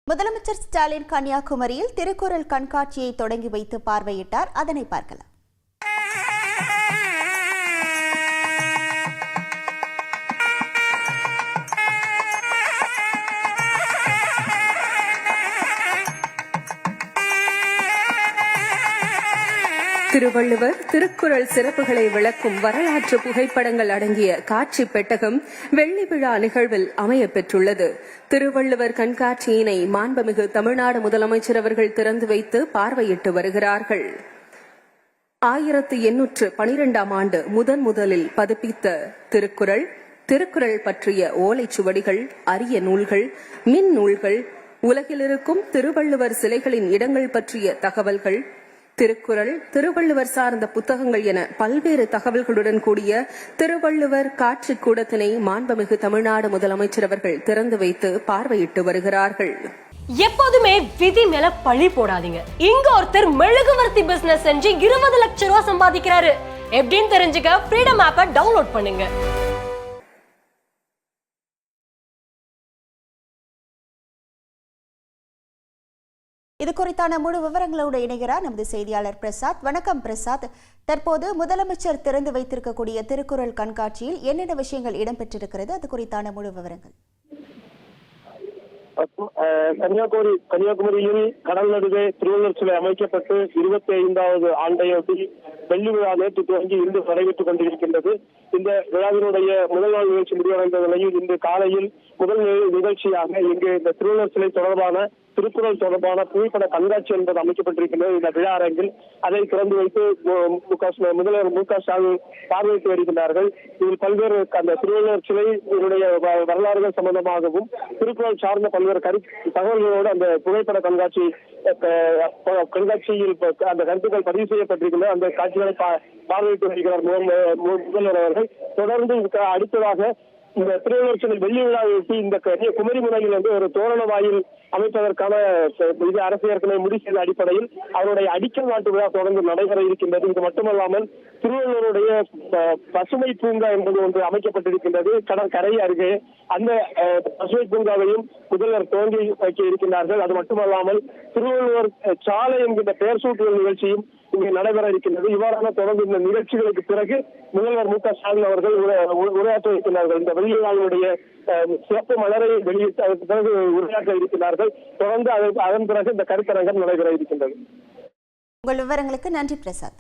முதலமைச்சர் ஸ்டாலின் கன்னியாகுமரியில் திருக்குறள் கண்காட்சியை தொடங்கி வைத்து பார்வையிட்டார். அதனை பார்க்கலாம். திருவள்ளுவர் திருக்குறள் சிறப்புகளை விளக்கும் வரலாற்று புகைப்படங்கள் அடங்கிய காட்சி பெட்டகம் வெள்ளி விழா நிகழ்வில் அமைய பெற்றுள்ளது. திருவள்ளுவர் கண்காட்சியினை மாண்புமிகு தமிழ்நாடு முதலமைச்சர் அவர்கள் திறந்து வைத்து பார்வையிட்டு வருகிறார்கள். 1812ஆம் ஆண்டு முதலில் பதிப்பித்த திருக்குறள் பற்றிய ஓலைச்சுவடிகள், அரிய நூல்கள், மின் நூல்கள், உலகில் இருக்கும் திருவள்ளுவர் சிலைகளின் இடங்கள் பற்றிய தகவல்கள், திருவள்ளுவர் சார்ந்த புத்தகங்கள் என பல்வேறு தகவல்களுடன் கூடிய திருவள்ளுவர் காட்சி கூடத்தினை மாண்புமிகு தமிழ்நாடு முதலமைச்சர் அவர்கள் திறந்து வைத்து பார்வையிட்டு வருகிறார்கள். எப்போதுமே விதி மேல பழி போடாதீங்க. இங்க ஒருத்தர் மெழுகுவர்த்தி பிசினஸ் செஞ்சு 20 லட்சம் ரூபாய் சம்பாதிக்கிறாரு. எப்படின்னு தெரிஞ்சுக்க ஃப்ரீடம் ஆப்பை டவுன்லோட் பண்ணுங்க. இது குறித்தான முழு விவரங்களோடு இணைகிறார் நமது செய்தியாளர் பிரசாத். வணக்கம் பிரசாத். தற்போது முதலமைச்சர் திறந்து வைத்திருக்கக்கூடிய திருக்குறள் கண்காட்சியில் என்னென்ன விஷயங்கள் இடம்பெற்றிருக்கிறது, அது குறித்தான முழு விவரங்கள்? கன்னியாகுமரியில் கடல் நடுவே திருவள்ளுவர் சிலை அமைக்கப்பட்டு 25வது ஆண்டையொட்டி வெள்ளி விழா நேற்று துவங்கி இன்று நடைபெற்றுக் கொண்டிருக்கின்றது. இந்த விழாவினுடைய முதல் நாள் நிகழ்ச்சி முடிவடைந்த நிலையில் இன்று காலையில் முதல் நிகழ்ச்சியாக இங்கு இந்த திருவள்ளுவர் சிலை தொடர்பான திருக்குறள் தொடர்பான புகைப்பட கண்காட்சி என்பது அமைக்கப்பட்டிருக்கின்றது. இந்த விழா அரங்கில் அதை திறந்து வைத்து முதல்வர் மு க ஸ்டாலின் பார்வையிட்டு வருகின்றார்கள். இதில் பல்வேறு அந்த திருவள்ளுவர் சிலை வரலாறுகள் சம்பந்தமாகவும் திருக்குறள் சார்ந்த பல்வேறு தகவல்களோடு அந்த புகைப்பட கண்காட்சியில் அந்த கருத்துக்கள் பதிவு செய்யப்பட்டிருக்கின்றன. அந்த காட்சிகளை பார்வையிட்டு வருகிறார் முதல்வர் அவர்கள். தொடர்ந்து அடுத்ததாக இந்த திருவள்ளுவர் சிலை வெள்ளி விழாவையொட்டி இந்த குமரி முனையில் ஒரு தோரண வாயில் அமைப்பதற்கான இது அரசு ஏற்கனவே முடிவு செய்த அடிப்படையில் அவருடைய அடிக்கல் நாட்டு விழா தொடர்ந்து நடைபெற இருக்கின்றது. இது மட்டுமல்லாமல் திருவள்ளுவருடைய பசுமை பூங்கா என்பது ஒன்று அமைக்கப்பட்டிருக்கின்றது கடற்கரை அருகே. அந்த பசுமை பூங்காவையும் முதல்வர் துவங்கி வைக்க இருக்கின்றார்கள். அது மட்டுமல்லாமல் திருவள்ளுவர் சாலை என்கின்ற பெயர் சூட்டுதல் நிகழ்ச்சியும் இங்கே நடைபெற இருக்கின்றது. இவ்வாறான தொடர்ந்து இந்த நிகழ்ச்சிகளுக்கு பிறகு முதல்வர் மு க ஸ்டாலின் அவர்கள் உரையாற்ற இருக்கிறார்கள். இந்த வெள்ளி விழாவினுடைய சிறப்பு மலரை வெளியிட்டு அதற்கு பிறகு உரையாற்ற இருக்கிறார்கள். தொடர்ந்து அதன் பிறகு இந்த கருத்தரங்கம் நடைபெற இருக்கின்றது. உங்கள் விவரங்களுக்கு நன்றி பிரசாத்.